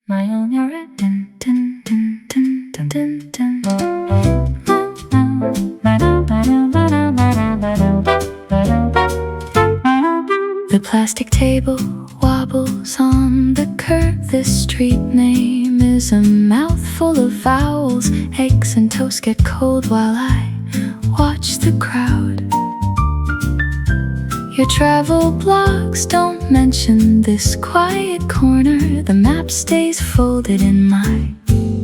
My only written The plastic table wobbles on the curb. This street name is a mouthful of vowels. Eggs and toast get cold while I watch the crowd. Your travel blogs don't mention this quiet corner. The map stays folded in my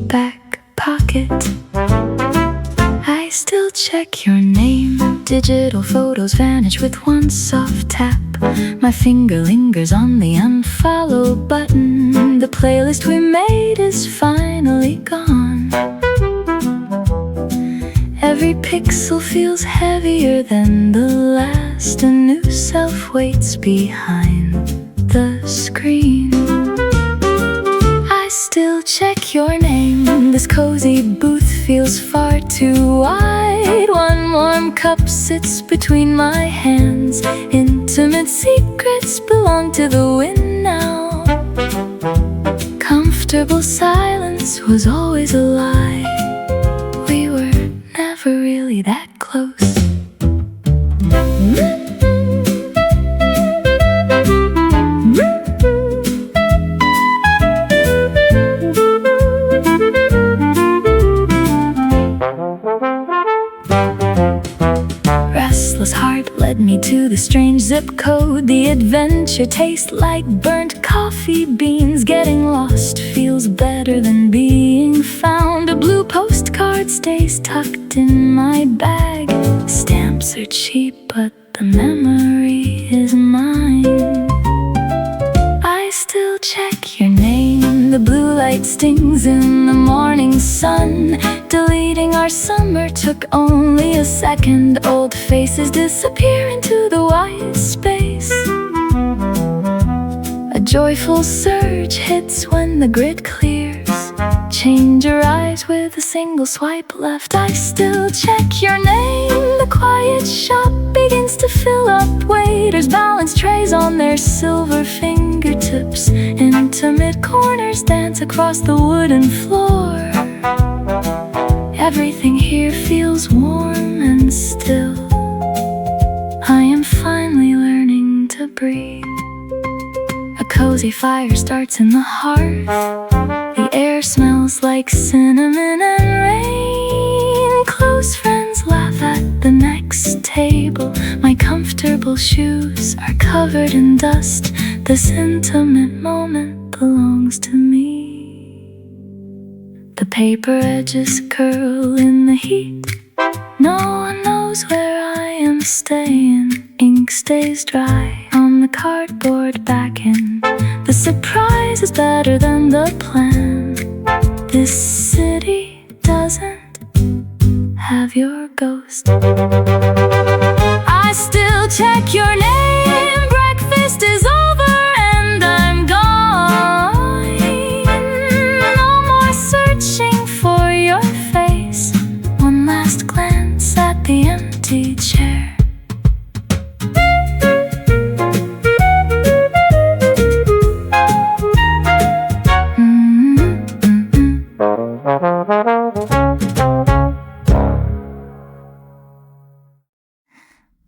back pocket. I still check your name. Digital photos vanish with one soft tap. My finger lingers on the unfollow button. The playlist we made is finally gone. Every pixel feels heavier than the last. A new self waits behind the screen. I still check your name. This cozy booth feels far too wide. One warm cup sits between my hands. Intimate secrets belong to the wind now. Comfortable silence was always a lie. We were never really that close. Restless heart led me to the strange zip code. The adventure tastes like burnt coffee beans. Getting lost feels better than being found. A blue postcard stays tucked in my bag. Stamps are cheap, but the memory is mine. I still check your name. The blue light stings in the morning sun. Deleting our summer took only a second. Old faces disappear into the white space. A joyful surge hits when the grid clears. Change arrives with a single swipe left. I still check your name. The quiet shop begins to fill up. Waiters balance trays on their silver fingertips. Intimate corners dance across the wooden floor. Everything here feels warm and still. I am finally learning to breathe. A cozy fire starts in the hearth. The air smells like cinnamon and rain. Close friends laugh at the next table. My comfortable shoes are covered in dust. This intimate moment belongs to me. The paper edges curl in the heat. No one knows where I am staying. Ink stays dry on the cardboard backing. The surprise is better than the plan. This city doesn't have your ghost. I still check your name. Breakfast is over and I'm gone. No more searching for your face. One last glance at the empty chair.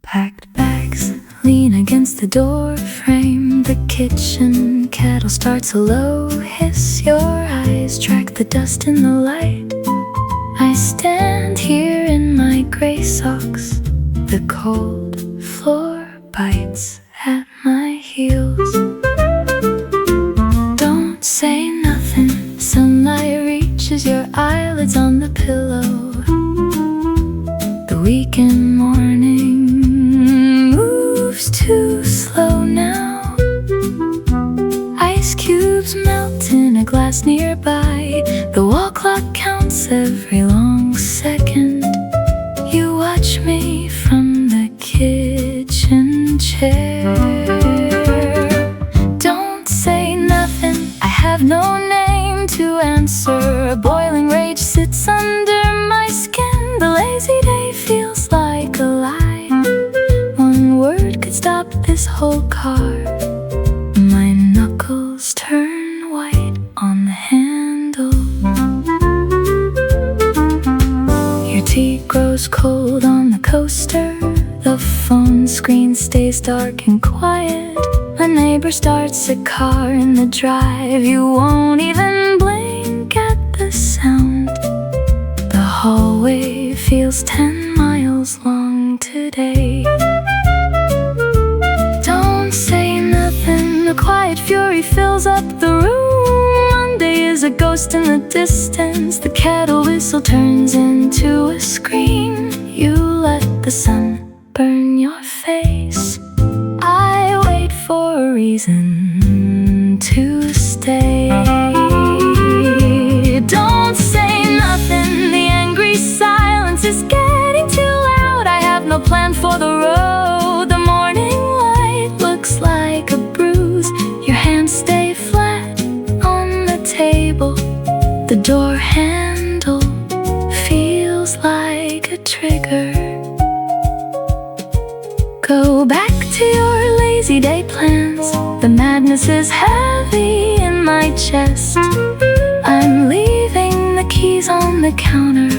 Packed bags lean against the door frame. The kitchen kettle starts a low hiss. Your eyes track the dust in the light. I stand here in my gray socks. The cold floor bites at my heels. Don't say nothing. Sunlight reaches your eyelids on the pillow. The weekend morning moves too slow now. Ice cubes melt in a glass nearby. The wall clock counts every long second. You watch me from the kitchen chair. Don't say nothing. I have no name to answer. A boiling rage sits under my skin. The lazy day feels like a lie. One word could stop this whole car. My knuckles turn white on the grows cold on the coaster. The phone screen stays dark and quiet. A neighbor starts a car in the drive. You won't even blink at the sound. The hallway feels 10 miles long today. Don't say nothing, the quiet fury fills up the room. Monday is a ghost in the distance. The kettle whistle turns into a scream. You let the sun burn your face. I wait for a reason to stay. Don't say nothing, the angry silence is getting too loud. I have no plan for the road. The morning light looks like a bruise. Your hands stay flat on the table. The door handle feels like a trigger. Go back to your lazy day plans. The madness is heavy in my chest. I'm leaving the keys on the counter.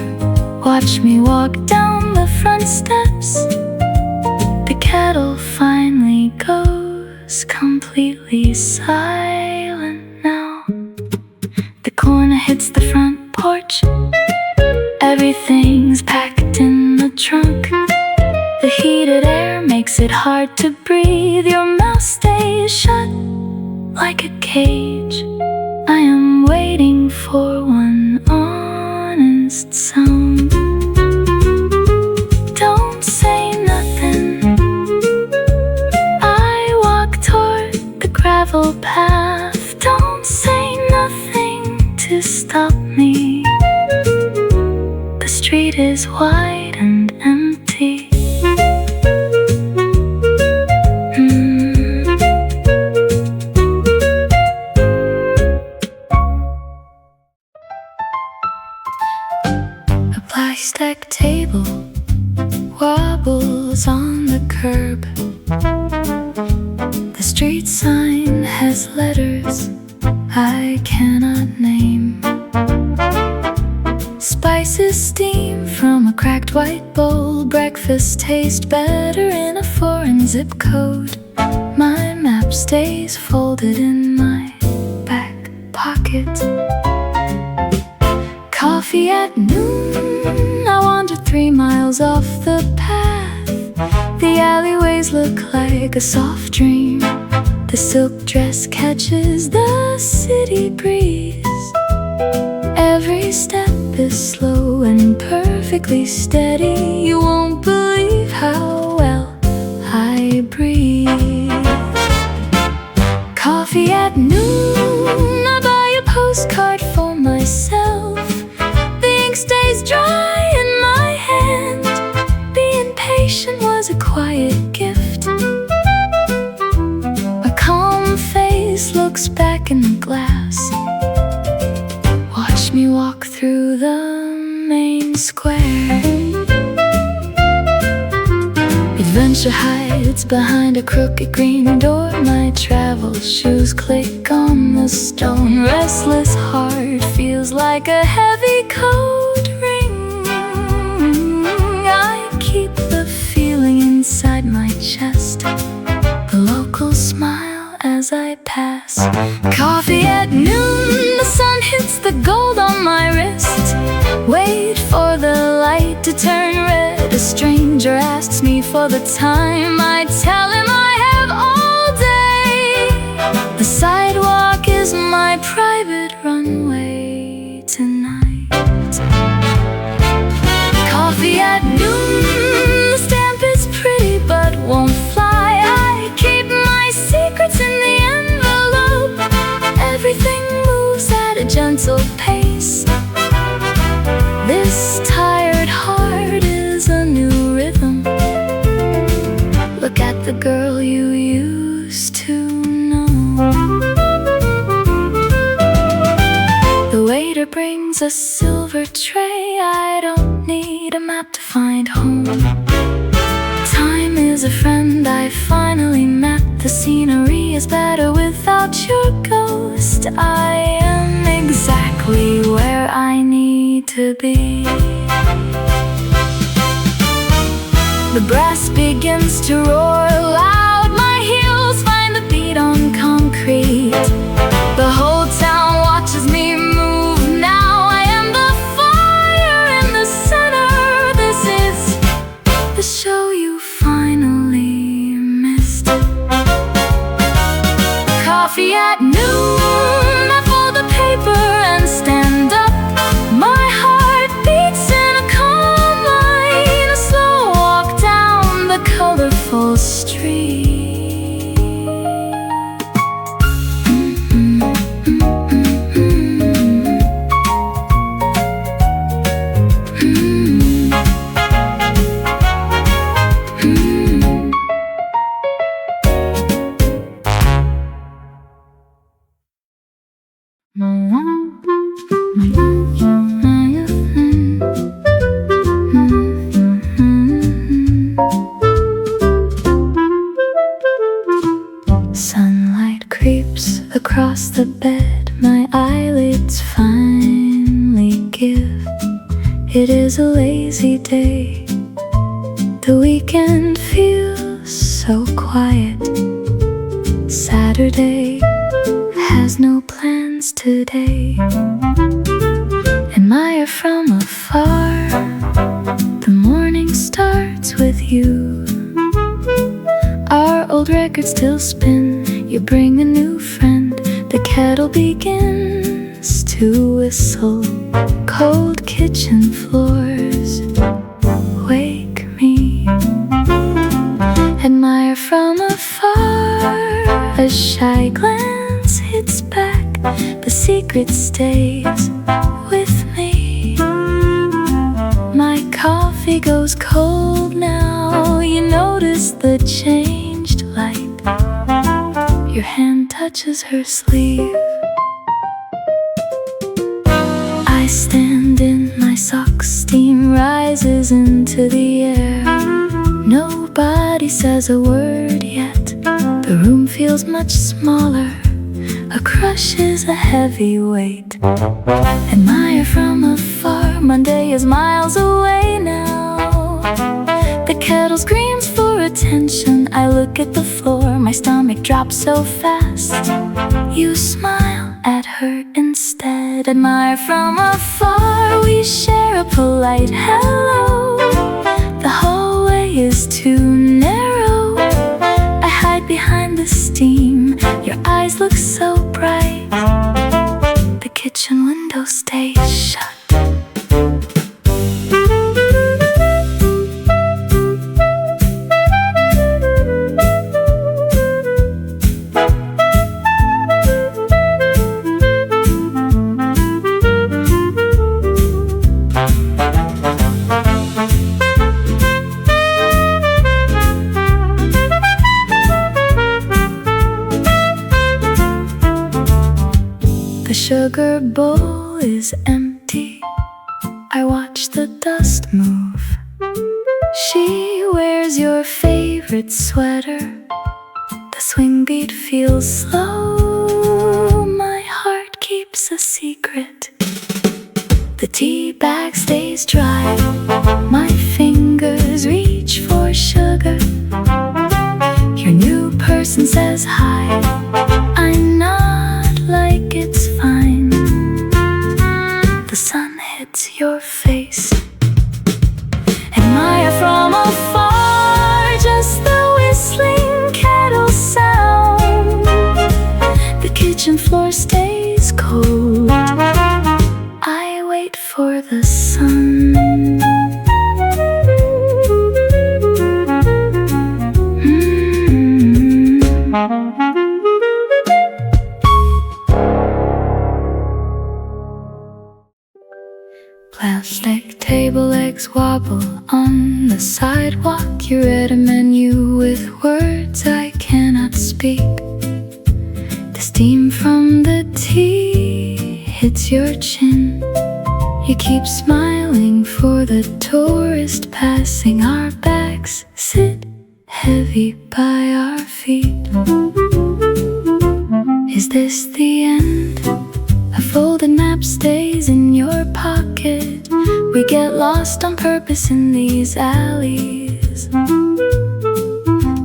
Watch me walk down the front steps. The kettle finally goes completely silent now. The corner hits the front porch. Everything's packed in the trunk. The heated air makes it hard to breathe. Your mouth stays shut like a cage. I am waiting for one honest sound. Don't say nothing. I walk toward the gravel path. Don't say nothing to stop me. The street is wide and empty. Plastic table wobbles on the curb. The street sign has letters I cannot name. Spices steam from a cracked white bowl. Breakfast tastes better in a foreign zip code. My map stays folded in my back pocket. Coffee at noon, I wander 3 miles off the path. The alleyways look like a soft dream. The silk dress catches the city breeze. Every step is slow and perfectly steady. You won't believe how well I breathe. Coffee at noon, I buy a postcard for myself. Stays dry in my hand. Being patient was a quiet gift. A calm face looks back in the glass. Watch me walk through the main square. Adventure hides behind a crooked green door. My travel shoes click on the stone. Restless heart feels like a heavy cold ring. I keep the feeling inside my chest. The locals smile as I pass. Coffee at noon, the sun hits the gold on my wrist. Wait for the light to turn red. A stranger asks me for the time. I tell him I have all day. The sidewalk is my private runway tonight. Coffee at noon, the stamp is pretty but won't fly. I keep my secrets in the envelope. Everything moves at a gentle pace. This tired heart is a new rhythm. Look at the girl you used to know. The waiter brings a silver tray. I don't need a map to find home. Time is a friend I finally met. The scenery is better without your ghost. I am exactly where I need to be. The brass begins to roar loud. My heels find the beat on concrete. The whole town watches me move now. I am the fire in the center. This is the show you finally missed. Coffee at noon, I fold the paper and stand up. My heart beats in a calm line, a slow walk down the colorful street. Sunlight creeps across the bed, my eyelids finally give. It is a lazy day, the weekend feels so quiet. Saturday has no plans today. Admire from afar, the morning starts with you. Our old records still spin, you bring a new friend. The kettle begins to whistle, cold kitchen floors wake me. Admire from afar, a shy glance hits back, the secret stays with me. My coffee goes cold now, you notice the changed light. Your hand touches her sleeve. I stand in my socks, steam rises into the air. Nobody says a word yet, the room feels much smaller. A crush is a heavy weight. Admire from afar, Monday is miles away now. The kettle screams for attention, I look at the floor, my stomach drops so fast. You smile at her instead. Admire from afar, we share a polite hello. The hallway is too narrow, I hide behind the steam. Your eyes look so bright, the kitchen window stays shut. The sugar bowl is empty, I watch the dust move. She wears your favorite sweater, the swing beat feels slow. My heart keeps a secret, the tea bag stays dry. My fingers reach for sugar, your new person says hi. I nod like it's fine. The sun hits your face. Admire from afar, just the whistling kettle sound. The kitchen floor stays cold, I wait for the sun. Plastic table legs wobble on the sidewalk. You read a menu with words I cannot speak. The steam from the tea hits your chin. You keep smiling for the tourist passing. Our bags sit heavy by our feet. Is this the end? A folded map stays in your pocket. We get lost on purpose in these alleys. is.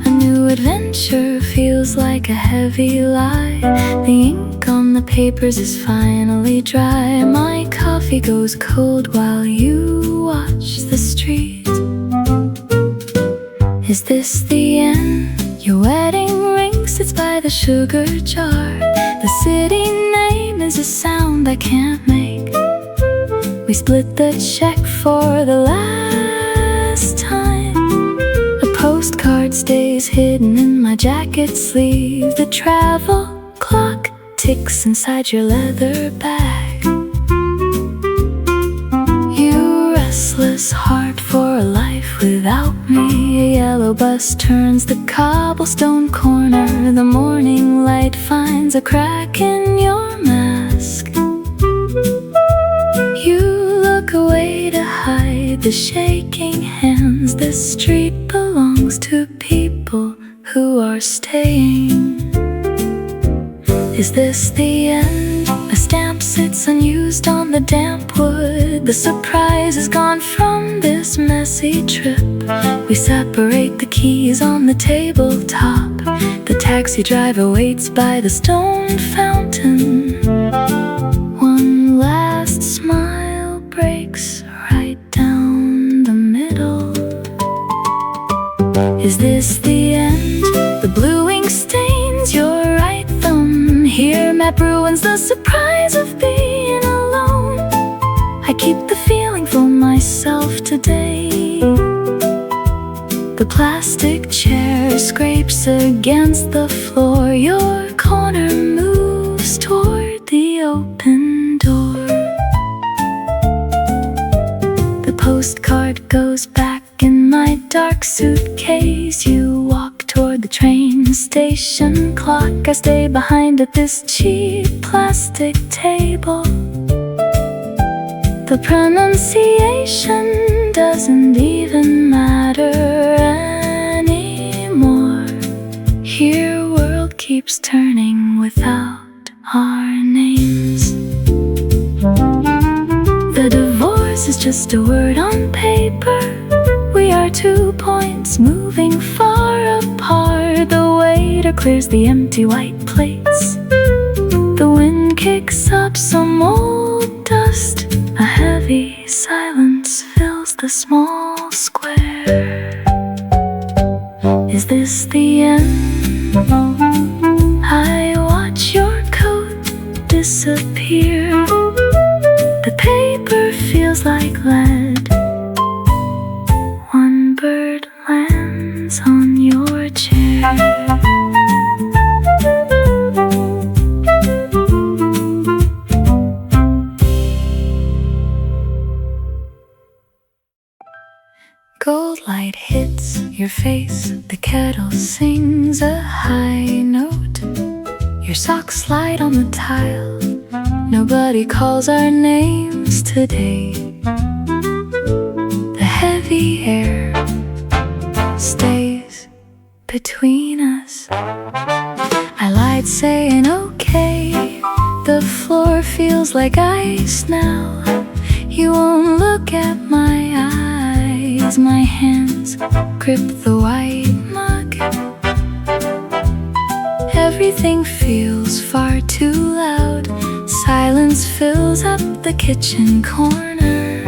A new adventure feels like a heavy lie. The ink on the papers is finally dry. My coffee goes cold while you watch the street. Is this the end? Your wedding ring sits by the sugar jar. The city name is a sound I can't make. We split the check for the last time. A postcard stays hidden in my jacket sleeve. The travel clock ticks inside your leather bag. You restless heart for a life without me. A yellow bus turns the cobblestone corner. The morning light finds a crack in your mask. You look away to hide the shaking hands. This street belongs to people who are staying. Is this the end? A stamp sits unused on the damp wood. The surprise is gone from this messy trip. We separate the keys on the tabletop. The taxi driver waits by the stone fountain. One last smile breaks right down the middle. Is this the end? The blue ink stains your right thumb. Here map ruins the surprise of being alone. I keep the feeling for myself today. The plastic chair scrapes against the floor. Your corner moves toward the open door. The postcard goes back in my dark suitcase. You walk toward the train station clock. I stay behind at this cheap plastic table. The pronunciation doesn't even matter anymore. Here world keeps turning without our names. The divorce is just a word on paper. We are 2 points moving far apart. The waiter clears the empty white plates. The wind kicks up some old dust. A heavy silence fills the small square. Is this the end? I watch your coat disappear. The paper feels like lead. One bird lands on your chair. Gold light hits your face. The kettle sings a high note. Your socks slide on the tile. Nobody calls our names today. The heavy air stays between us. I lied saying okay. The floor feels like ice now. You won't look at my eyes. My hands grip the white mug. Everything feels far too loud. Silence fills up the kitchen corner.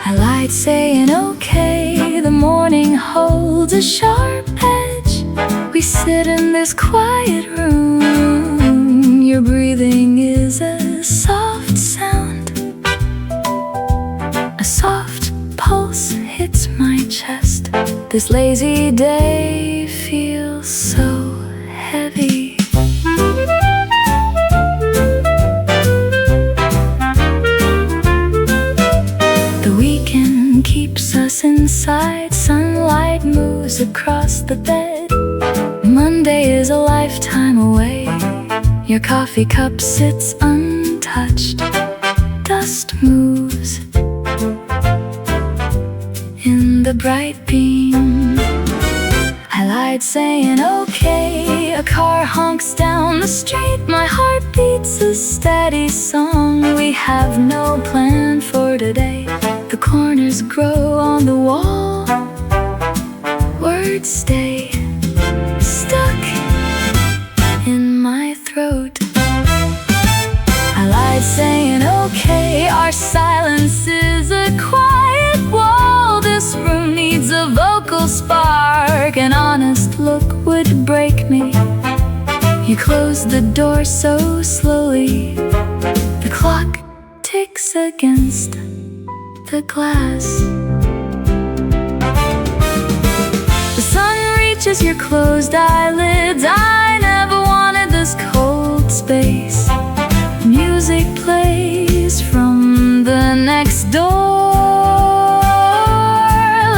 I lied saying okay. The morning holds a sharp edge. We sit in this quiet room. Your breathing is a soft sound. A soft pulse hits my chest. This lazy day feels so heavy. The weekend keeps us inside. Sunlight moves across the bed. Monday is a lifetime away. Your coffee cup sits untouched. Dust moves in the bright beam. I lied saying okay. A car honks down the street. My heart beats a steady song. We have no plan for today. The corners grow on the wall. silence is a quiet wall. This room needs a vocal spark. An honest look would break me. You closed the door so slowly. The clock ticks against the glass. The sun reaches your closed eyelids. I never wanted this cold space. Music plays from the next door.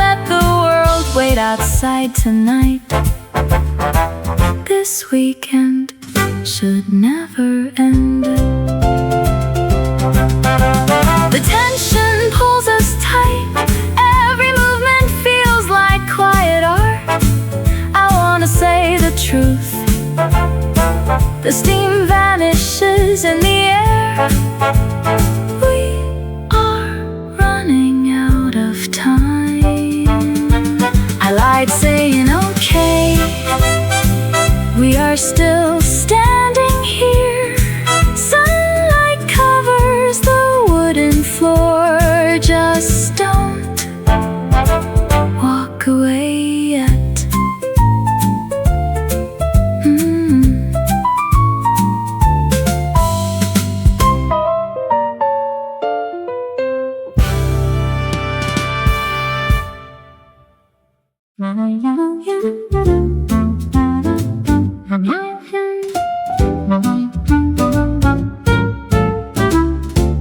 Let the world wait outside tonight. This weekend should never end. The tension pulls us tight. Every movement feels like quiet art. I wanna say the truth. The steam vanishes in the air. We are running out of time. I lied saying okay. We are still standing here. Sunlight covers the wooden floor. Just don't walk away yet.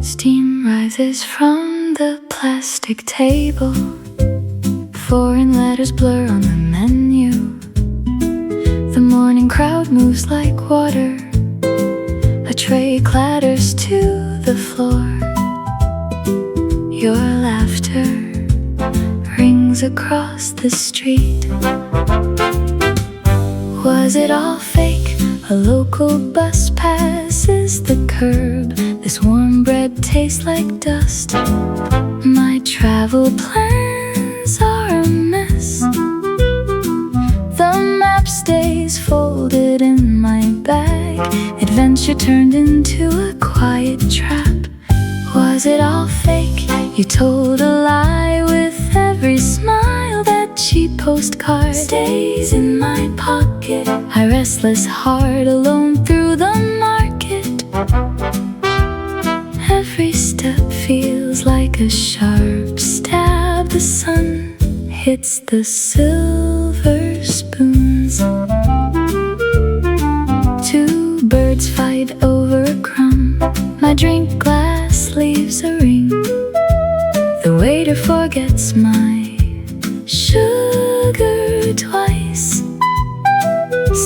Steam rises from the plastic table. Foreign letters blur on the menu. The morning crowd moves like water. A tray clatters to the floor. Your laughter rings across the street. Was it all fake? A local bus passes the curb. This warm bread tastes like dust. My travel plans are a mess. The map stays folded in my bag. Adventure turned into a quiet trap. Was it all fake? You told a lie with every smile. That cheap postcard stays in my pocket. A restless heart alone through the market. Every step feels like a sharp stab. The sun hits the silver spoons. Two birds fight over a crumb. My drink glass leaves a ring. The waiter forgets my sugar twice.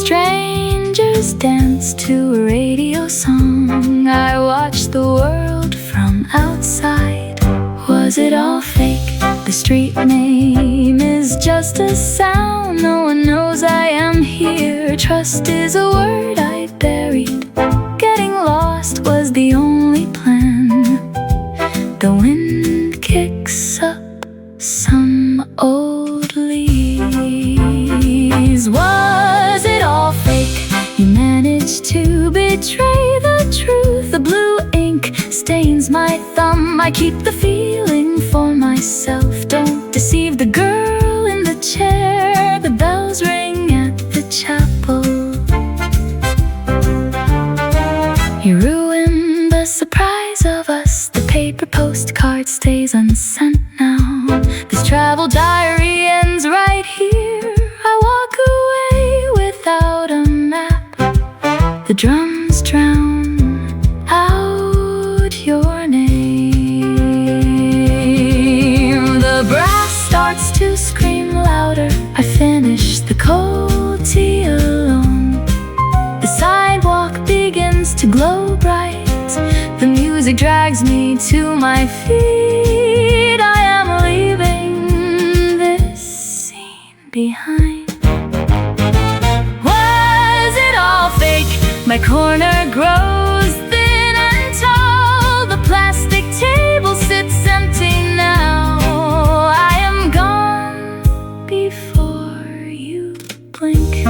Strangers dance to a radio song. I watch the world from outside. Was it all fake? The street name is just a sound. No one knows I am here. Trust is a word I buried. Getting lost was the only plan. The wind kicks up some old leaves. Was it all fake? You managed to betray the truth. The blue ink stains my thumb. I keep the feeling for myself. Don't deceive the girl in the chair. The bells ring at the chapel. You ruined the surprise of us. The paper postcard stays unsent now. This travel diary ends right here. I walk away without a map. The drums drown out your name. The brass starts to scream louder. I finish the cold tea alone. The sidewalk begins to glow bright. The music drags me to my feet. I am leaving this scene behind. Was it all fake? My corner grows thin and tall. The plastic table sits empty now. I am gone before you blink.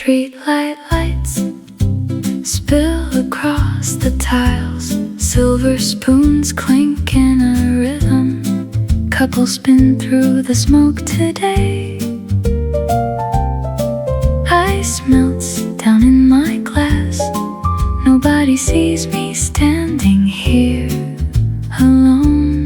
Streetlight lights spill across the tiles. Silver spoons clink in a rhythm. Couples spin through the smoke today. Ice melts down in my glass. Nobody sees me standing here alone.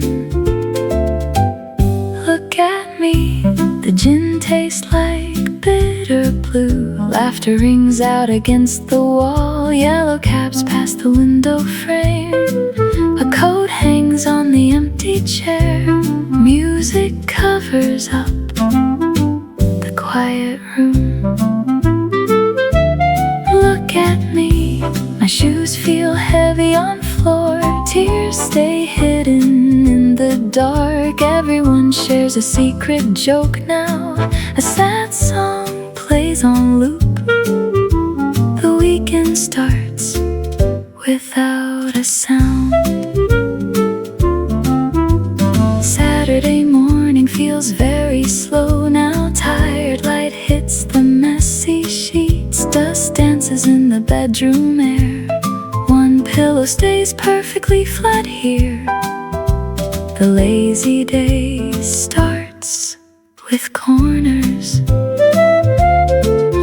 Look at me, the gin tastes like bitter blue. Laughter rings out against the wall. Yellow cabs pass the window frame. A coat hangs on the empty chair. Music covers up the quiet room. Look at me, my shoes feel heavy on floor. Tears stay hidden in the dark. Everyone shares a secret joke now. A sad song plays on loop. The weekend starts without a sound. Saturday morning feels very slow now. Tired light hits the messy sheets. Dust dances in the bedroom air. One pillow stays perfectly flat here. The lazy day starts with corners.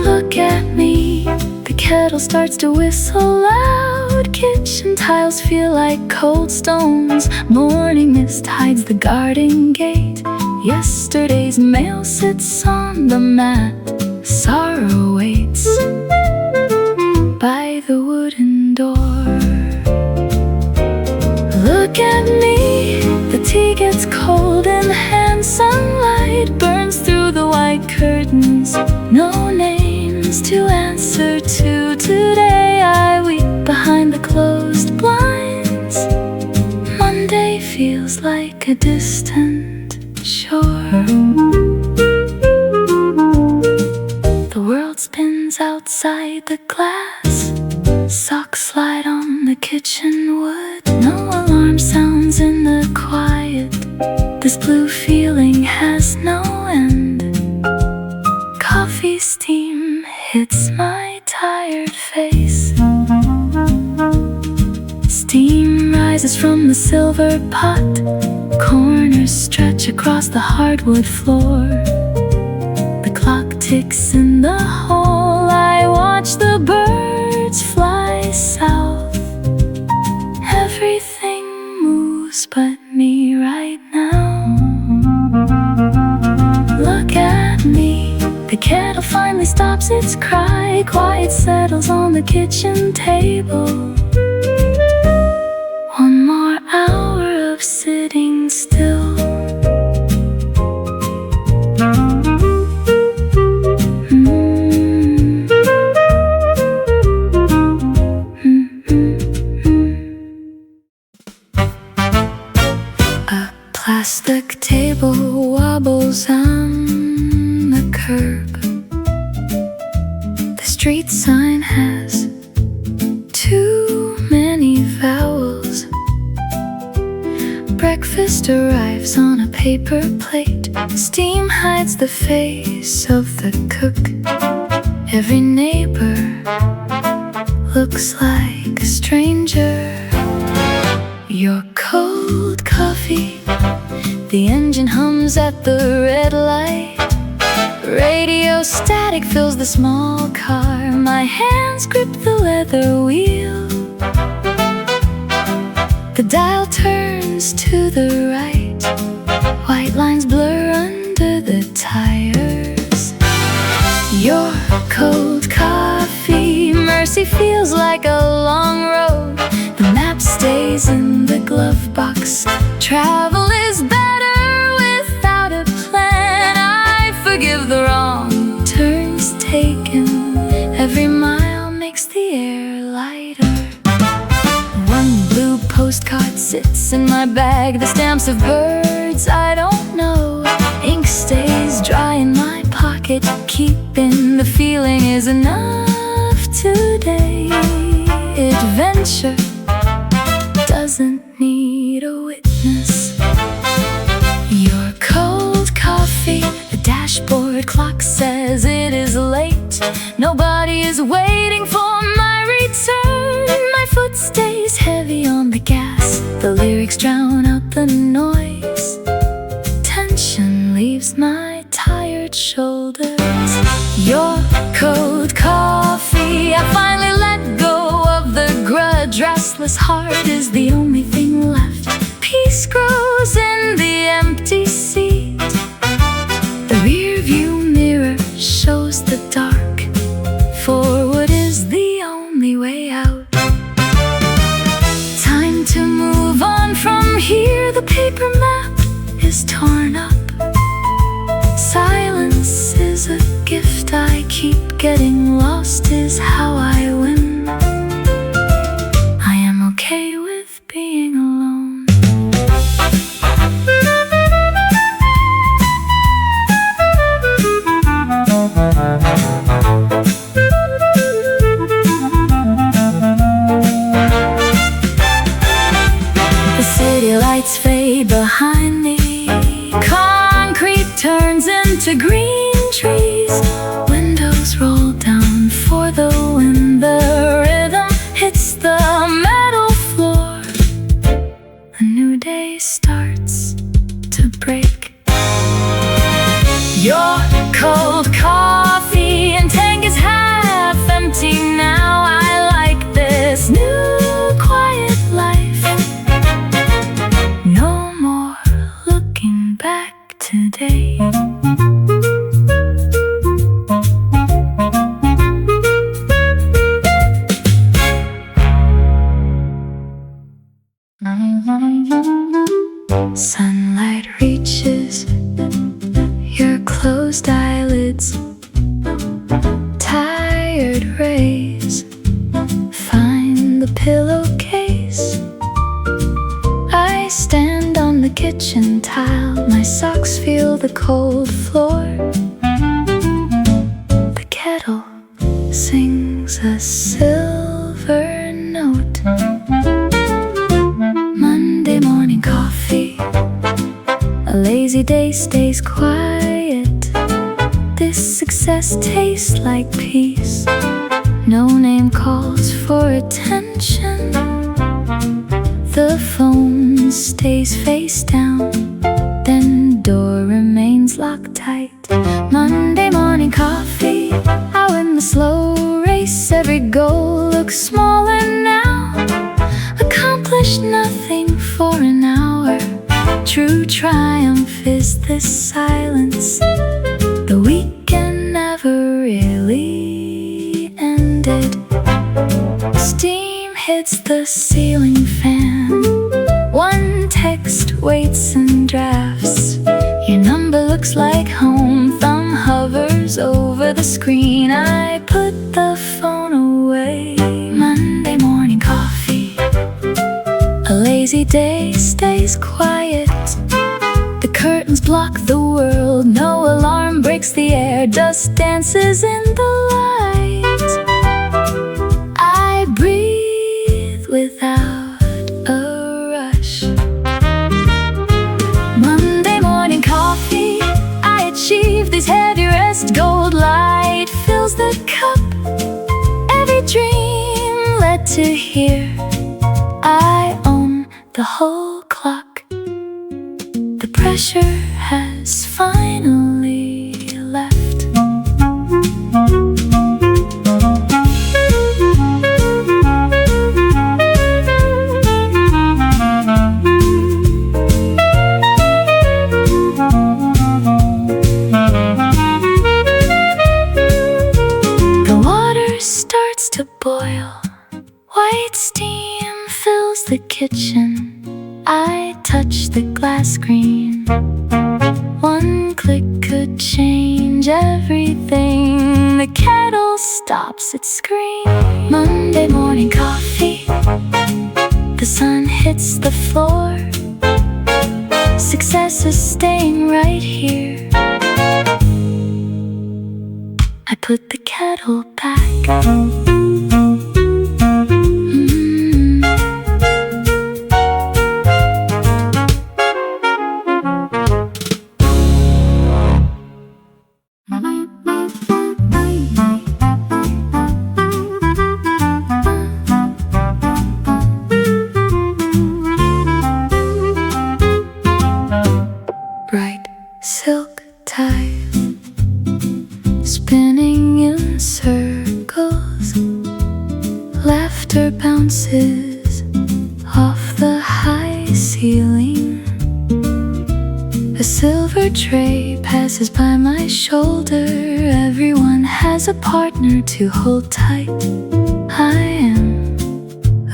Look at me, the kettle starts to whistle loud. Kitchen tiles feel like cold stones. Morning mist hides the garden gate. Yesterday's mail sits on the mat. Sorrow waits by the wooden door. Look at me, the tea gets cold in the hand. Sunlight burns through the white curtains. No names to answer to today. I weep behind the closed blinds. Monday feels like a distant shore. The world spins outside the glass. Socks slide on the kitchen wood. No alarm sounds in the quiet. This blue feeling has no end. Coffee steam hits my tired face. Steam rises from the silver pot. Corners stretch across the hardwood floor. The clock ticks in the hall. I watch the birds fly south. Everything moves but me right now. Look at me, the kettle finally stops its cry. Quiet settles on the kitchen table. One more hour of sitting still. A plastic table wobbles on the curb. The street sign has too many vowels. Breakfast arrives on a paper plate. Steam hides the face of the cook. Every neighbor looks like a stranger. Your cold coffee, the engine hums at the red light. Radio static fills the small car. My hands grip the leather wheel. The dial turns to the right. White lines blur under the tires. Your cold coffee, mercy feels like a long road. The map stays in the glove box. Travel is better without a plan. I forgive the wrong turns taken. Every mile makes the air lighter. One blue postcard sits in my bag. The stamps of birds I don't know. Ink stays dry in my pocket. Keeping the feeling is enough today. Adventure doesn't need a witness. Your cold coffee, the dashboard clock says it is late. Nobody relieves my tired shoulders. Your cold coffee, I finally let go of the grudge. Restless heart is the only thing left. Peace grows in the empty seat. The rearview mirror shows the dark. Forward is the only way out. Time to move on from here. The paper map is torn up. Silence is a gift I keep. Getting lost is how I win. I am okay with being alone. The city lights fade behind me. Concrete turns into green trees. Windows roll down for the wind. The rhythm hits the metal floor. A new day starts to break. Your cold coffee and tank is half empty now. I like this new quiet life. No more looking back today. Sunlight reaches your closed eyelids. Tired rays find the pillowcase. I stand on the kitchen tile. My socks feel the cold floor. The kettle sings a silver note. Monday morning coffee. A lazy day stays quiet. This success tastes like peace. No name calls for attention. The phone stays face down. Then door remains locked tight. Monday morning coffee. Out in the slow race, every goal looks smaller now. Accomplished nothing for an hour. True triumph is this silence. The weekend never really ended. Steam hits the ceiling fan. One text waits and drafts. Your number looks like home. Thumb hovers over the screen. I put the phone away. Monday morning coffee. A lazy day stays quiet. The curtains block the world. No alarm breaks the air. Dust dances in the light. I breathe without a rush. Monday morning coffee. I achieve these heavy rest. Gold light fills the cup. Every dream led to here. I own the whole clock. The pressure has finally left. The water starts to boil. White steam fills the kitchen. I touch the glass screen. One click could change everything. The kettle stops its scream. Monday morning coffee. The sun hits the floor. Success is staying right here. I put the kettle back. Bright silk sky, spinning in circles. Laughter bounces off the high ceiling. A silver tray passes by my shoulder. Everyone has a partner to hold tight. I am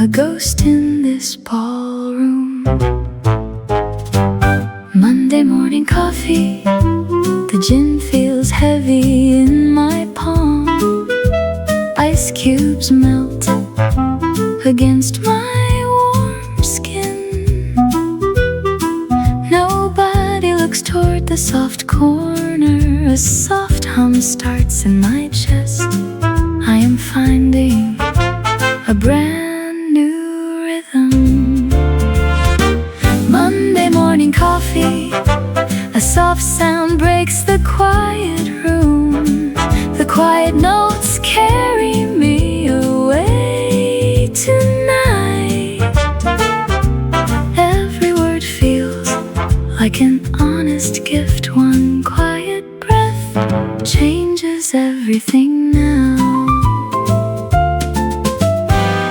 a ghost in this ballroom. Monday morning coffee. The gin feels heavy in my palm. Ice cubes melt against my warm skin. Nobody looks toward the soft corner. A soft hum starts in my chest. I am finding a brand new rhythm. Monday morning coffee. A soft sound breaks the quiet room. The quiet notes carry me away tonight. Every word feels like an honest gift. One quiet breath changes everything now.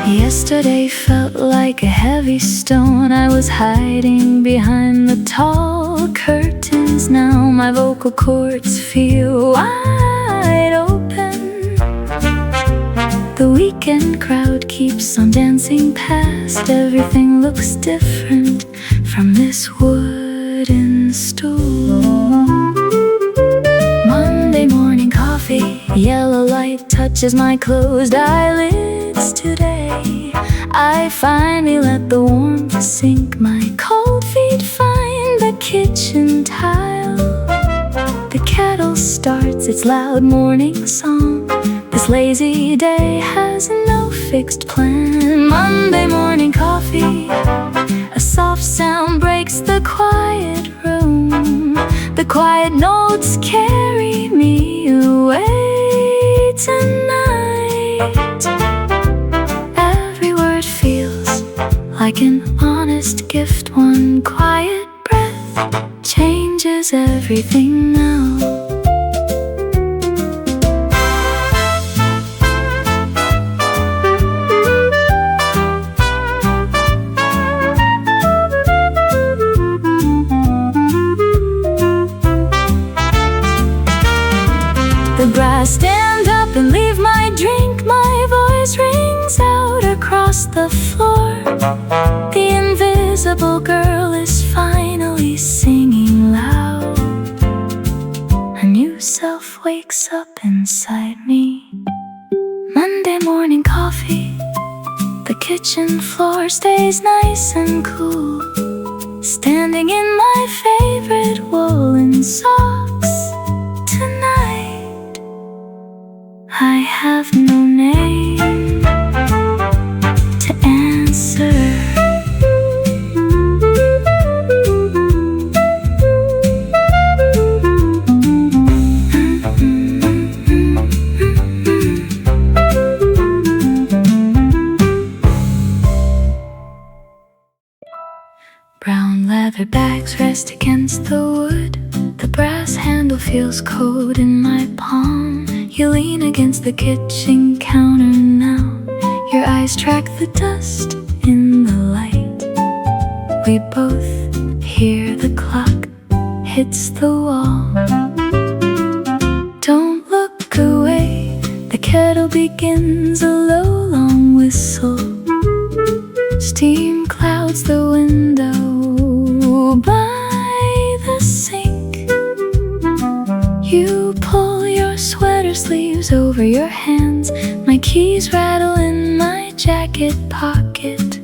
Yesterday felt like a heavy stone. I was hiding behind the tall curtains. Now my vocal cords feel wide open. The weekend crowd keeps on dancing past. Everything looks different from this wooden stool. Monday morning coffee. Yellow light touches my closed eyelids today. I finally let the warmth sink. My cold feet find the kitchen tile. The kettle starts its loud morning song. This lazy day has no fixed plan. Monday morning coffee. A soft sound breaks the quiet room. The quiet notes carry me away tonight. Every word feels like an honest gift. One quiet breath changes everything now. The brass stand up and leave my drink. My voice rings out across the floor. The invisible girl is finally singing loud. A new self wakes up inside me. Monday morning coffee. The kitchen floor stays nice and cool. Standing in my favorite woolen socks tonight. I have no name to answer. Brown leather bags rest against the wood. The brass handle feels cold in my palm. You lean against the kitchen counter now. Your eyes track the dust in the light. We both hear the clock hits the wall. Don't look away. The kettle begins a low, long whistle. Steam clouds the window by the sink. You pull your sweater sleeves over your hands. My keys rattle in my jacket pocket.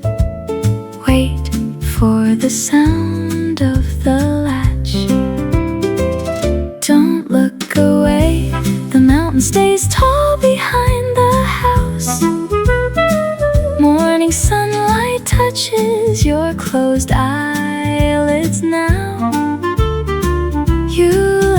Wait for the sound of the latch. Don't look away. The mountain stays tall behind the house. Morning sunlight touches your closed eyelids now. You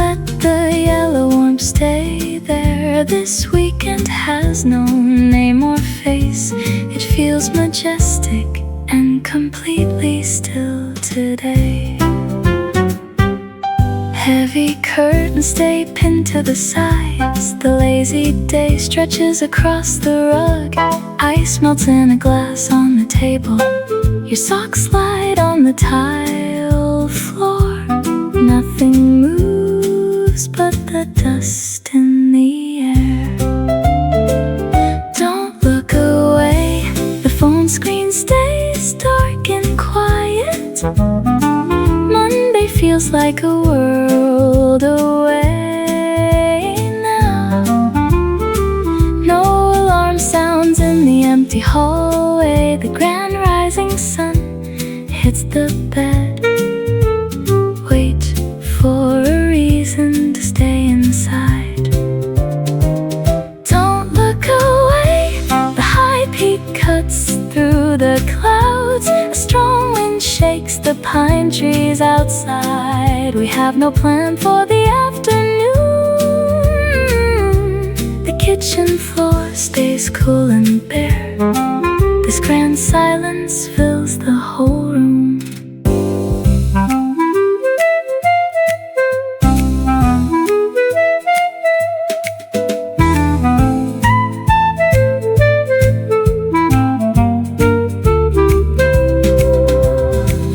let the yellow warmth stay there. This weekend has no name or face. It feels majestic and completely still today. Heavy curtains stay pinned to the sides. The lazy day stretches across the rug. Ice melts in a glass on the table. Your socks slide on the tile floor. Nothing moves but the dust in the air. Don't look away. The phone screen stays dark and quiet. Monday feels like a world away now. No alarm sounds in the empty hallway. The grand rising sun hits the bed. Wait for a reason to stay inside. Don't look away. The high peak cuts through the clouds. A strong wind shakes the pine trees outside. We have no plan for the afternoon. The kitchen floor stays cool and bare. This grand silence fills the whole room.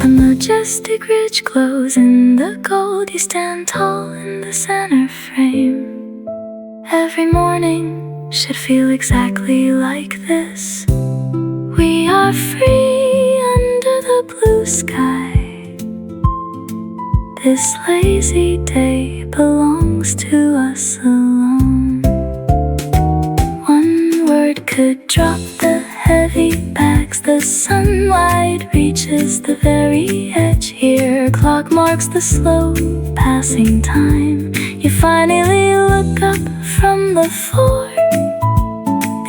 Majestic ridge glows in the gold. You stand tall in the center frame. Every morning should feel exactly like this. We are free under the blue sky. This lazy day belongs to us alone. One word could drop the heavy bags. The sunlight reaches the very edge here. Clock marks the slow passing time. You finally look up from the floor.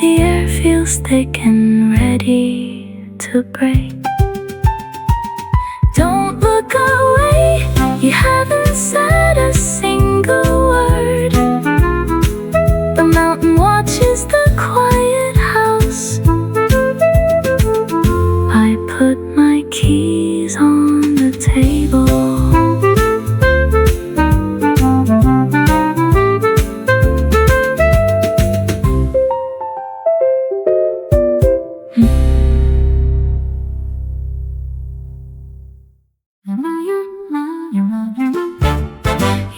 The air feels thick and ready to break. Don't look away. You haven't said a single word. The mountain watches the quiet house. I put my keys on the table.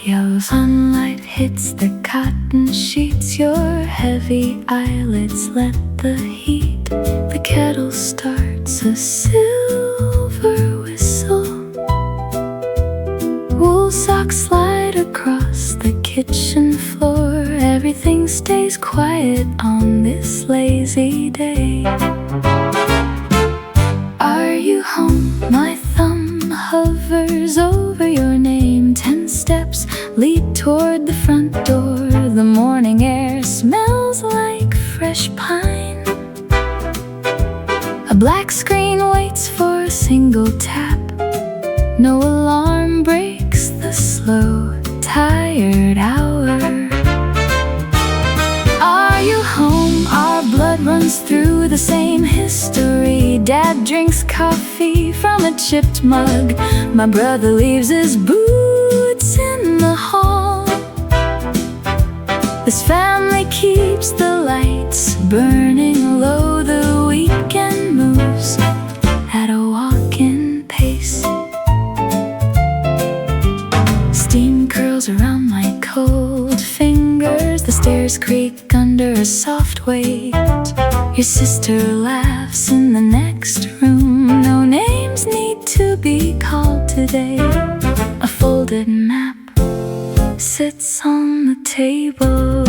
Yellow sunlight hits the cotton sheets. Your heavy eyelids let the heat. The kettle starts a silver whistle. Wool socks slide across the kitchen floor. Everything stays quiet on this lazy day. Are you home? My thumb hovers over your name. 10 steps lead toward the front door. The morning air smells like fresh pine. A black screen waits for a single tap. No alarm breaks the slow, tired hour. Are you home? Our blood runs through the same history. Dad drinks coffee from a chipped mug. My brother leaves his boots in the hall. This family keeps the lights burning low. The weekend moves at a walk-in pace. Steam curls around my cold fingers. The stairs creak under a soft weight. Your sister laughs in the next room. No names need to be called today. A folded map sits on the table.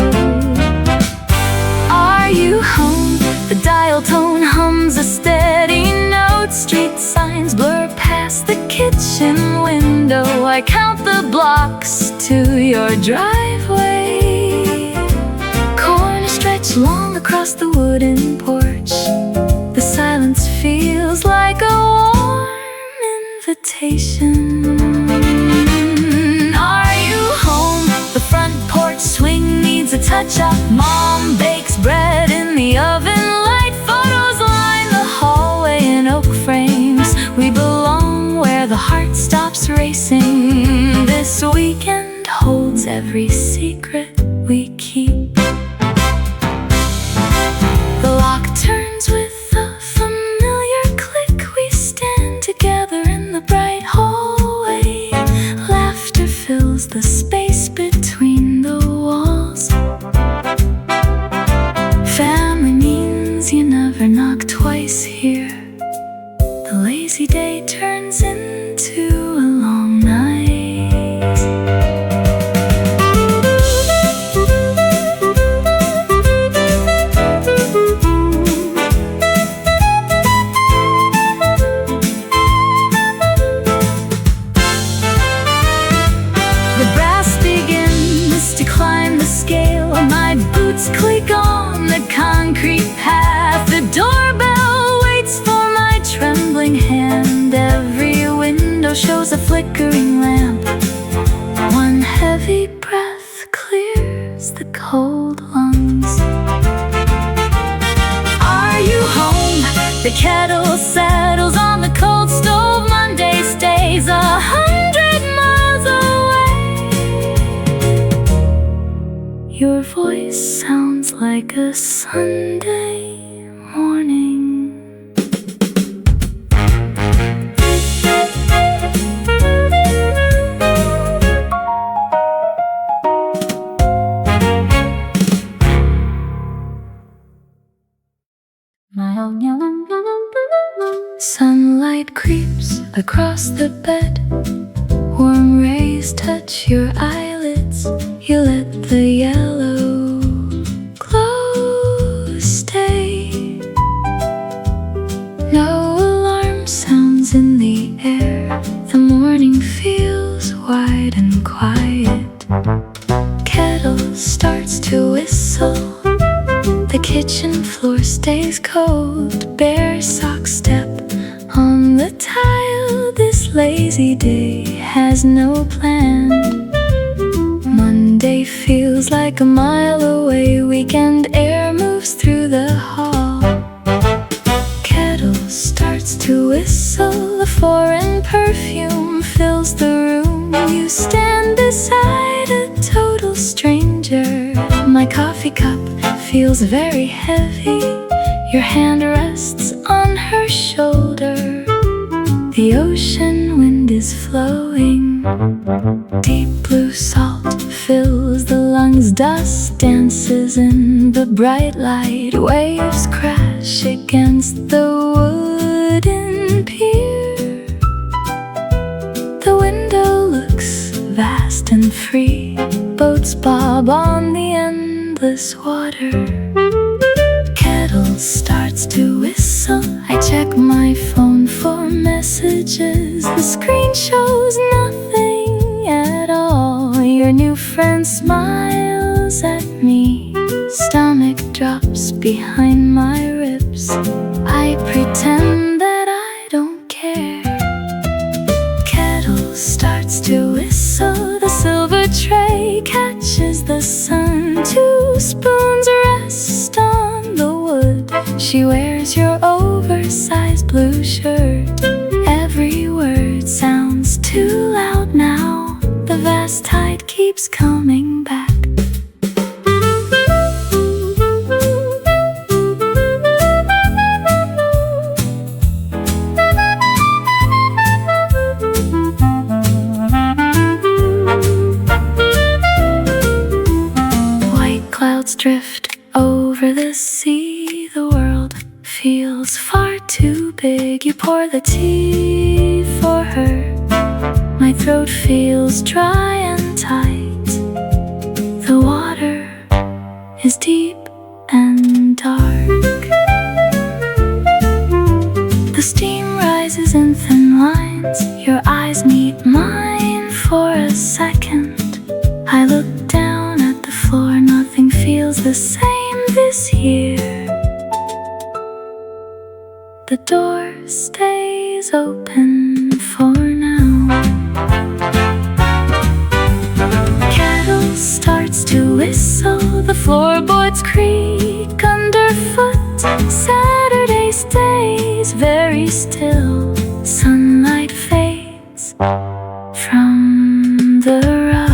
Are you home? The dial tone hums a steady note. Street signs blur past the kitchen window. I count the blocks to your driveway. Corners stretch long across the wooden porch. The silence feels like a warm invitation. Are you home? The front porch swing needs a touch-up. Mom bakes bread in the oven. Light photos line the hallway in oak frames. We belong where the heart stops racing. This week weekend holds every secret we keep. The lock turns with a familiar click. We stand together in the bright hallway. Laughter fills the space between the walls. Family means you never knock twice here. The lazy day turns into a long night. The brass begins to climb the scale. My boots click on the concrete path. The doorbell waits for my trembling hand. Every window shows a flickering lamp. One heavy breath clears the cold lungs. Are you home? The kettle settles on the cold stove. Monday stays 100 miles away. Your voice sounds like a Sunday morning. Sunlight creeps across the bed. Warm rays touch your eyelids. You let the yellow glow stay. No alarm sounds in the air. The morning feels wide and quiet. Kettle starts to whistle. The kitchen floor stays cold. Bare socks step on the tile. This lazy day has no plan. Monday feels like a mile away. Weekend air moves through the hall. Kettle starts to whistle. A foreign perfume fills the room. You stand beside a total stranger. My coffee cup feels very heavy. Your hand rests on her shoulder. The ocean wind is flowing. Deep blue salt fills the lungs. Dust dances in the bright light. Waves crash against the wooden pier. The window looks vast and free. Boats bob on the endless water. Kettle starts to whistle. I check my phone for messages. The screen shows nothing at all. Your new friend smiles at me. Stomach drops behind my ribs. I pretend that I don't care. Kettle starts to whistle. The silver tray catches the sun. 2 spoons rest on the wood. She wears your oversized blue shirt. Every word sounds too loud now. The vast tide keeps coming back. White clouds drift over the sea. The world feels far too big. You pour the tea for her. My throat feels dry and tight. The water is deep and dark. The steam rises in thin lines. Your eyes meet mine for a second. I look down at the floor. Nothing feels the same this year. The door stays open for now. Kettle starts to whistle. The floorboards creak underfoot. Saturday stays very still. Sunlight fades from the rug.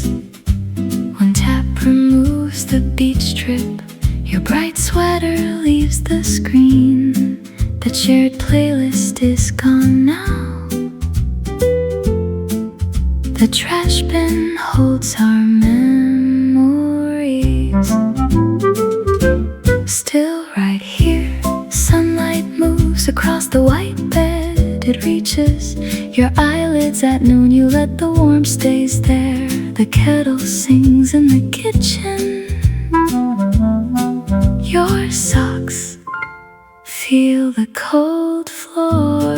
One tap removes the beach trip. Your bright sweater leaves the screen. That shared playlist is gone now. The trash bin holds our memories. Still right here, sunlight moves across the white bed. It reaches your eyelids at noon. You let the warmth stays there. The kettle sings in the kitchen. Your socks feel the cold floor.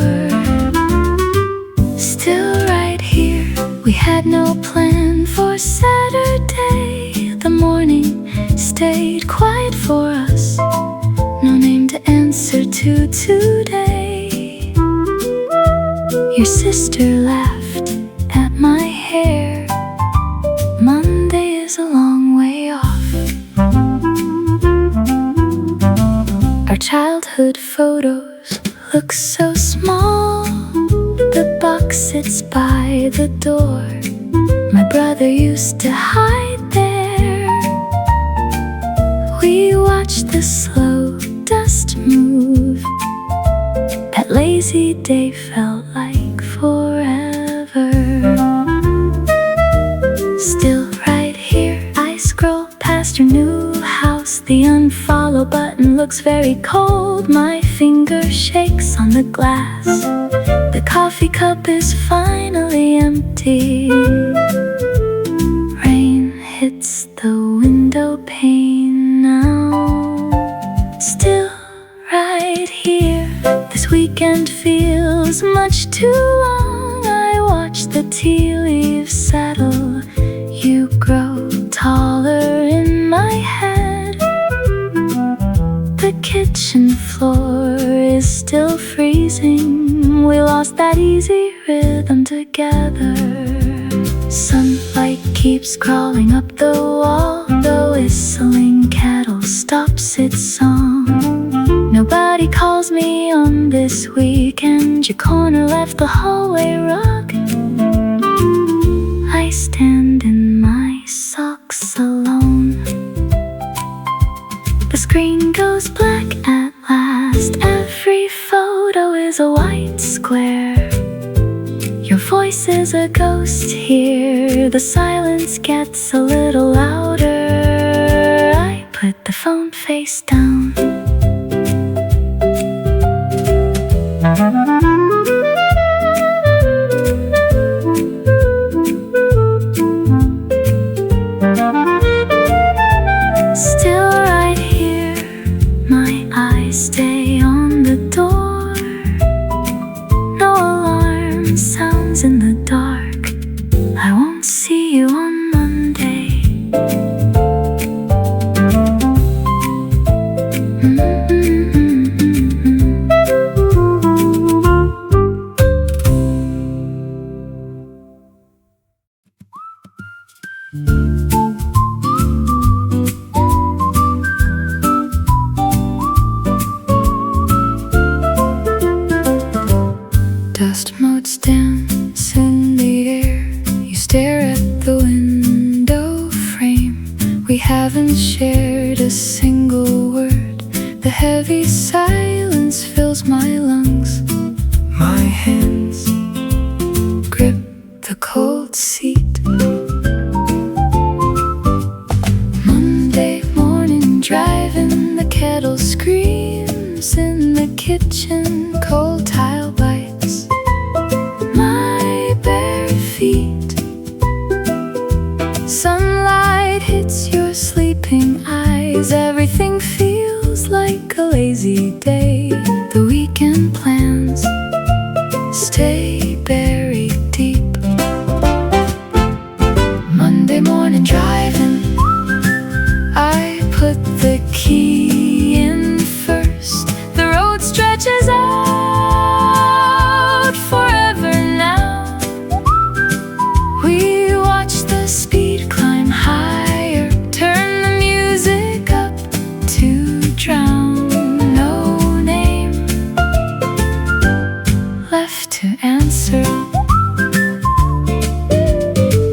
Still right here, we had no plan for Saturday. The morning stayed quiet for us. No name to answer to today. Your sister laughed at my hair. Monday is a long way off. Our childhood photos look so small. The box sits by the door. My brother used to hide there. We watched the slow dust move. That lazy day felt like forever. Still right here, I scroll past your new house. The unfollow button looks very cold. My finger shakes on the glass. The coffee cup is finally empty. Rain hits the window pane now. Still right here, this weekend feels much too long. I watch the tea leaves settle. You grow taller in my head. The kitchen floor is still freezing. We lost that easy rhythm together. Sunlight keeps crawling up the wall. The whistling kettle stops its song. Nobody calls me on this weekend. Your corner left the hallway rug. I stand in my socks alone. The screen goes black at last. Every photo is a white square. Your voice is a ghost here. The silence gets a little louder. I put the phone face down. Still right here, my eyes stay on the door. No alarm sounds in the dark. I won't see you on Monday. Dust motes dance in the air. You stare at the window frame. We haven't shared a single word. The heavy silence fills my lungs. My hands grip the cold seat. Monday morning, driving, the kettle screams in the kitchen. Cold tile bites my bare feet. Sunlight hits your sleeping eyes. Everything feels like a lazy day. The weekend plans stay buried deep. Monday morning driving, I put the key in first. The road stretches out forever now. We watch the speed climb higher. Turn the music up to drown. No name left to answer.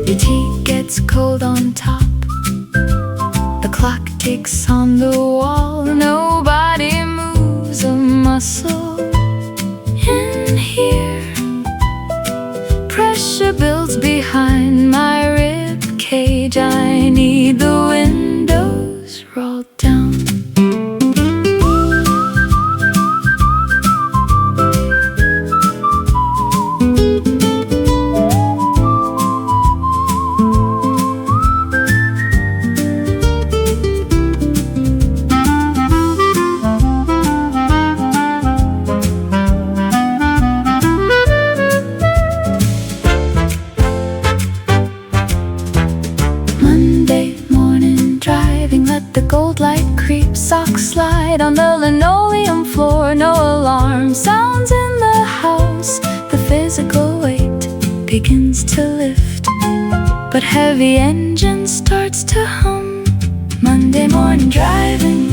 Your tea gets cold. sticks on the wall. Nobody moves a muscle in here. Pressure builds behind my rib cage. I need the windows rolled down. Let the gold light creep, socks slide on the linoleum floor. No alarm sounds in the house. The physical weight begins to lift, but heavy engine starts to hum. Monday morning driving,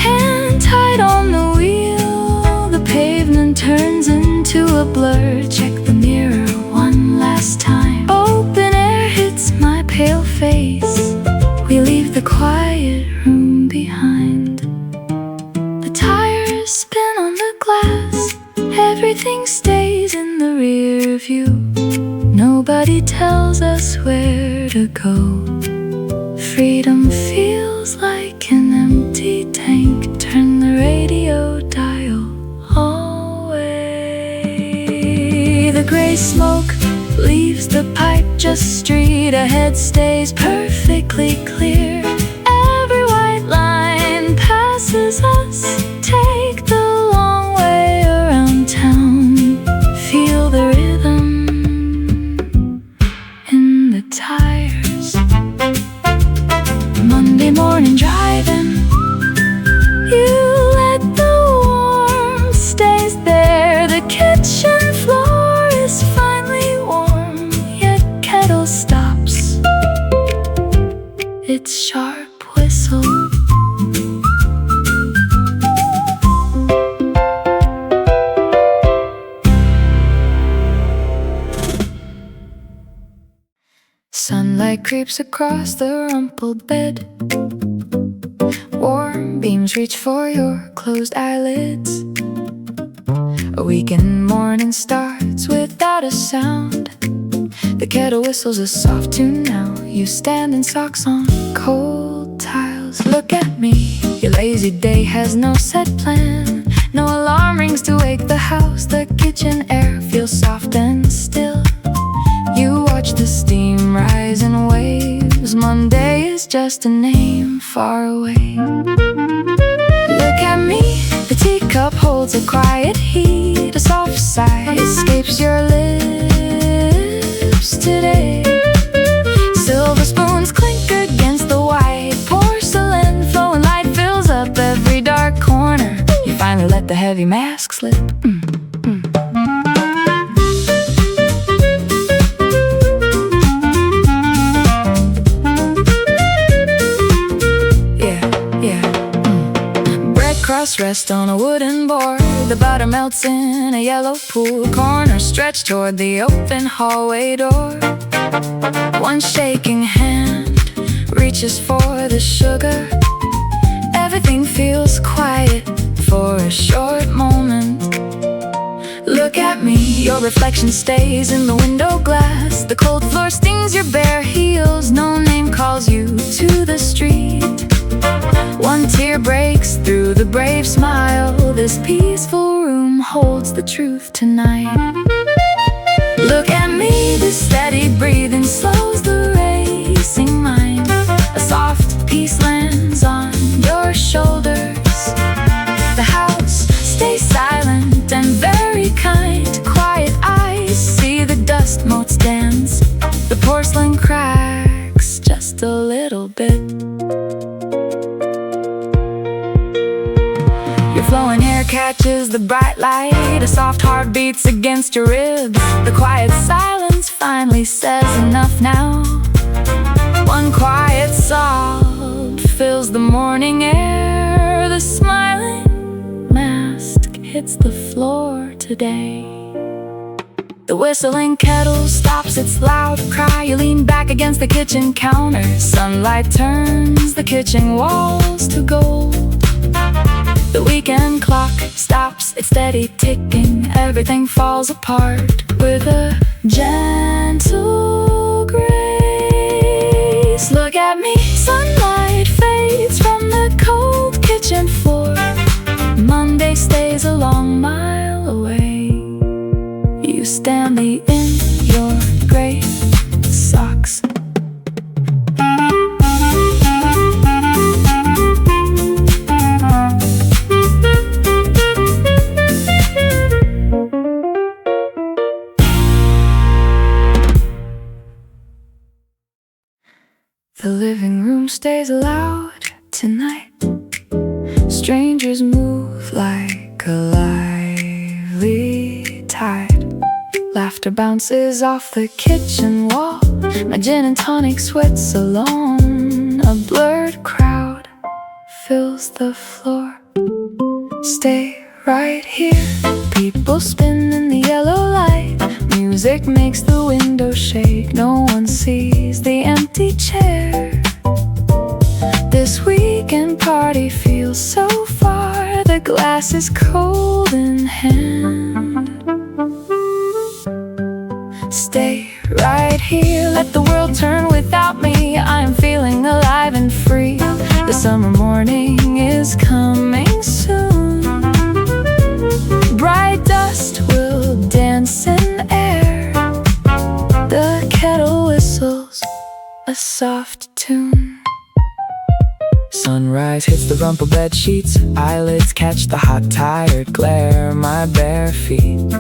hand tight on the wheel. The pavement turns into a blur. Check the mirror one last time. Open air hits my pale face. We leave the quiet room behind. The tires spin on the glass. Everything stays in the rear view. Nobody tells us where to go. Freedom feels like an empty tank. Turn the radio dial away. The gray smoke leaves the pipe. Just street ahead stays perfectly clear. Every white line passes us. Take the long way around town. Feel the rhythm in the tires. Monday morning driving, you let the warmth stays there. The kitchen floor is finally warm, yet kettle stops its sharp whistle. Sunlight creeps across the rumpled bed. Warm beams reach for your closed eyelids. A weekend morning starts without a sound. The kettle whistles a soft tune now. You stand in socks on cold tiles. Look at me, your lazy day has no set plan. No alarm rings to wake the house. The kitchen air feels soft and still. You watch the steam rise in waves. Monday is just a name far away. Look at me, the teacup holds a quiet heat. A soft sigh escapes your lips today. Silver spoons clink against the white porcelain. Flowing light fills up every dark corner. You finally let the heavy mask slip. Breadcrusts rest on a wooden board. The butter melts in a yellow pool. Corners stretch toward the open hallway door. One shaking hand reaches for the sugar. Everything feels quiet for a short moment. Look at me, your reflection stays in the window glass. The cold floor stings your bare heels. No name calls you to the street. One tear breaks through the brave smile. This peaceful room holds the truth tonight. Look at me, the steady breathing slows the racing mind. A soft peace lands on your shoulders. The house stays silent and very kind. Quiet eyes see the dust motes dance. The porcelain cracks just a little bit. Your flowing hair catches the bright light. A soft heart beats against your ribs. The quiet silence finally says enough now. One quiet sob fills the morning air. The smiling mask hits the floor today. The whistling kettle stops its loud cry. You lean back against the kitchen counter. Sunlight turns the kitchen walls to gold. The weekend clock stops its steady ticking. Everything falls apart with a gentle grace. Look at me, sunlight fades from the cold kitchen floor. Monday stays a long mile away. You stand me in your gray socks. The living room stays loud tonight. Strangers move like a lively tide. Laughter bounces off the kitchen wall. My gin and tonic sweats alone. A blurred crowd fills the floor. Stay right here. People spin in the yellow light. Music makes the window shake. No one sees the empty chair. This weekend party feels so far. The glass is cold in hand. Stay right here. Let the world turn without me. I'm feeling alive and free. The summer morning is coming soon. Bright dust will dance in air. The kettle whistles a soft tune. Sunrise hits the rumpled bed sheets. Eyelids catch the hot, tired glare. My bare feet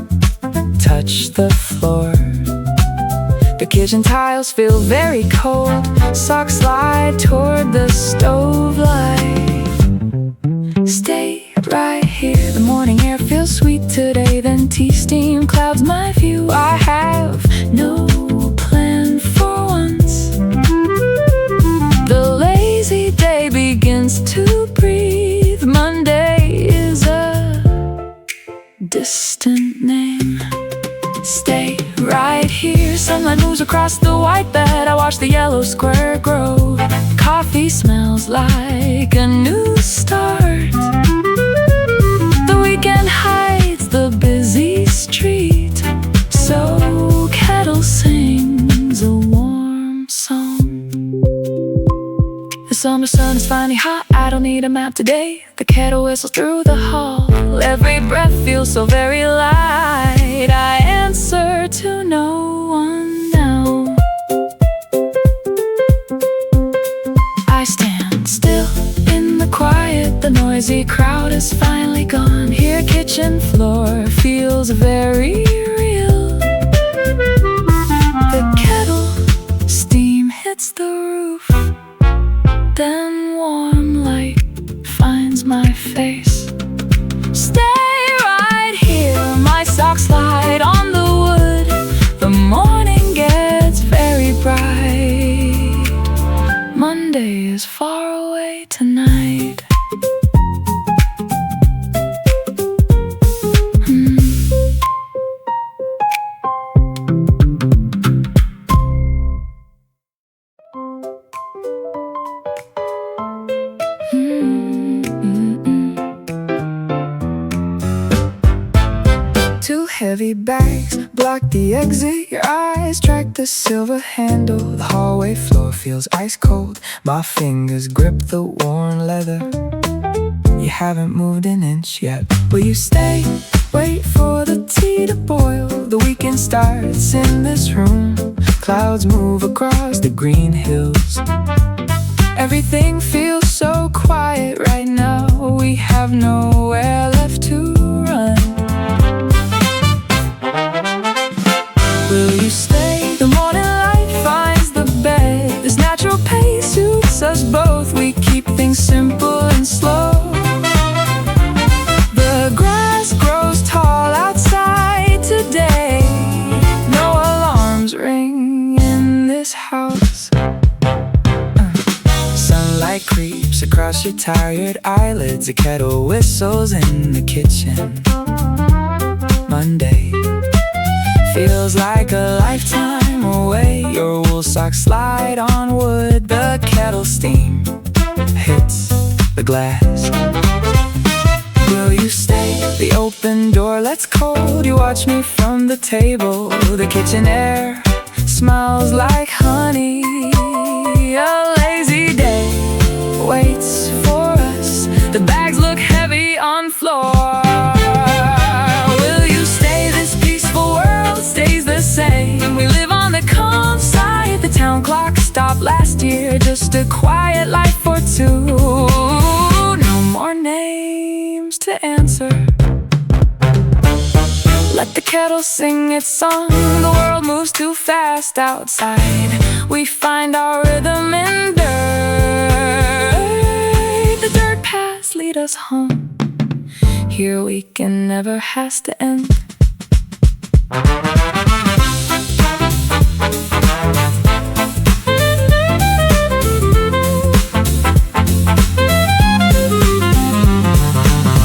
touch the floor. The kitchen tiles feel very cold. Socks slide toward the stove light. Stay right here. The morning air feels sweet today. Then tea steam clouds my view. I have no plan for once. The lazy day begins to breathe. Monday is a distant name. Stay right here. Sunlight moves across the white bed. I watch the yellow square grow. Coffee smells like a new start. The weekend hides the busy street. So kettle sings a warm song. The summer sun is finally hot. I don't need a map today. The kettle whistles through the hall. Every breath feels so very light. I answer to no one now. I stand still in the quiet. The noisy crowd is finally gone. Here kitchen floor feels very real. The kettle steam hits the roof. Then warm light finds my face. Stay right here. My socks slide on the wood. The morning gets very bright. Monday is far away tonight. Two heavy bags block the exit. Your eyes track the silver handle. The hallway floor feels ice cold. My fingers grip the worn leather. You haven't moved an inch yet. Will you stay? Wait for the tea to boil. The weekend starts in this room. Clouds move across the green hills. Everything feels so quiet right now. We have nowhere left to run. Will you stay? The morning light finds the bed. This natural pace suits us both. We keep things simple and slow. The grass grows tall outside today. No alarms ring in this house. Sunlight creeps across your tired eyelids. A kettle whistles in the kitchen. Monday Feels like a lifetime away. Your wool socks slide on wood. The kettle steam hits the glass. Will you stay? The open door lets cold. You watch me from the table. The kitchen air smells like honey. A lazy day waits for us. The bags look heavy on floor. Will you stay? This peaceful world stays the same. We live on the calm side. The town clock stopped last year. Just a quiet life for two. No more names to answer. Let the kettle sing its song. The world moves too fast outside. We find our rhythm in dirt. The dirt paths lead us home. Here weekend never has to end.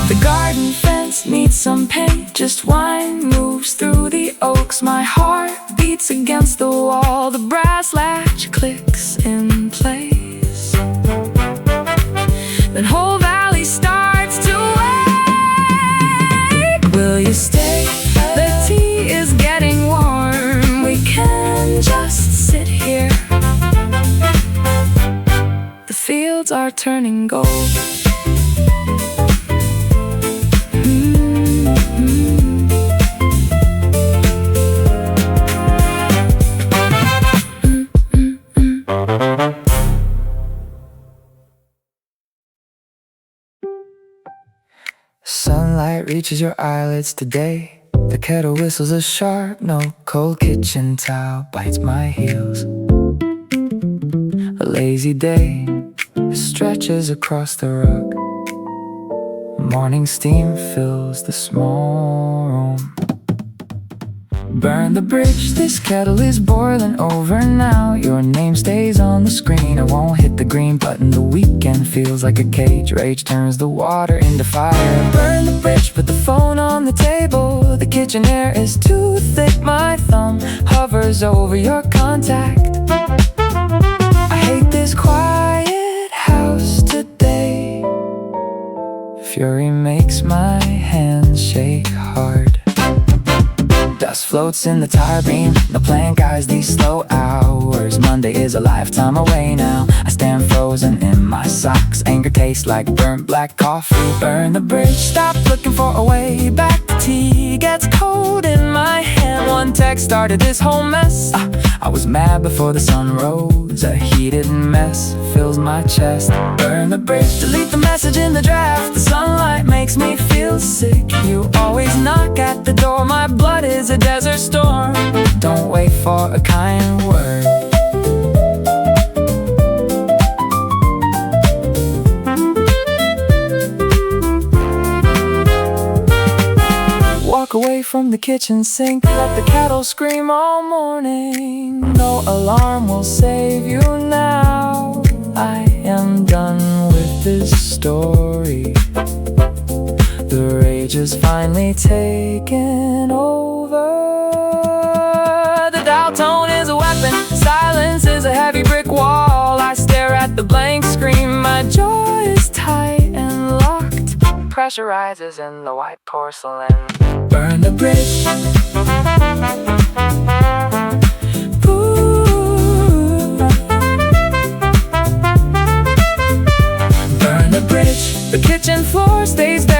The garden fence needs some paint. Just wine moves through the oaks. My heart beats against the wall. The brass latch clicks in place. Then whole valley starts to wake. Will you stay? The tea is getting warm. We can just sit here. The fields are turning gold. Sunlight reaches your eyelids today. The kettle whistles a sharp note. Cold kitchen towel bites my heels. A lazy day stretches across the rug. Morning steam fills the small room. Burn the bridge, this kettle is boiling over now. Your name stays on the screen. I won't hit the green button. The weekend feels like a cage. Rage turns the water into fire. Burn the bridge, put the phone on the table. The kitchen air is too thick. My thumb hovers over your contact. I hate this quiet house today. Fury makes my hands shake hard. Dust floats in the tire beam. No plan guides these slow hours. Monday is a lifetime away now. I stand frozen in my socks. Anger tastes like burnt black coffee. Burn the bridge, stop looking for a way back. The tea gets cold in my hand. One text started this whole mess. I was mad before the sun rose. A heated mess fills my chest. Burn the bridge, delete the message in the draft. The sunlight makes me feel sick. You always knock at the door. My blood is a desert storm. Don't wait for a kind word. Walk away from the kitchen sink. Let the kettle scream all morning. No alarm will save you now. I am done with this story. The rage is finally taken over. The dial tone is a weapon. Silence is a heavy brick wall. I stare at the blank screen. My jaw is tight and locked. Pressure rises in the white porcelain. Burn the bridge. Ooh. Burn the bridge. The kitchen floor stays bare.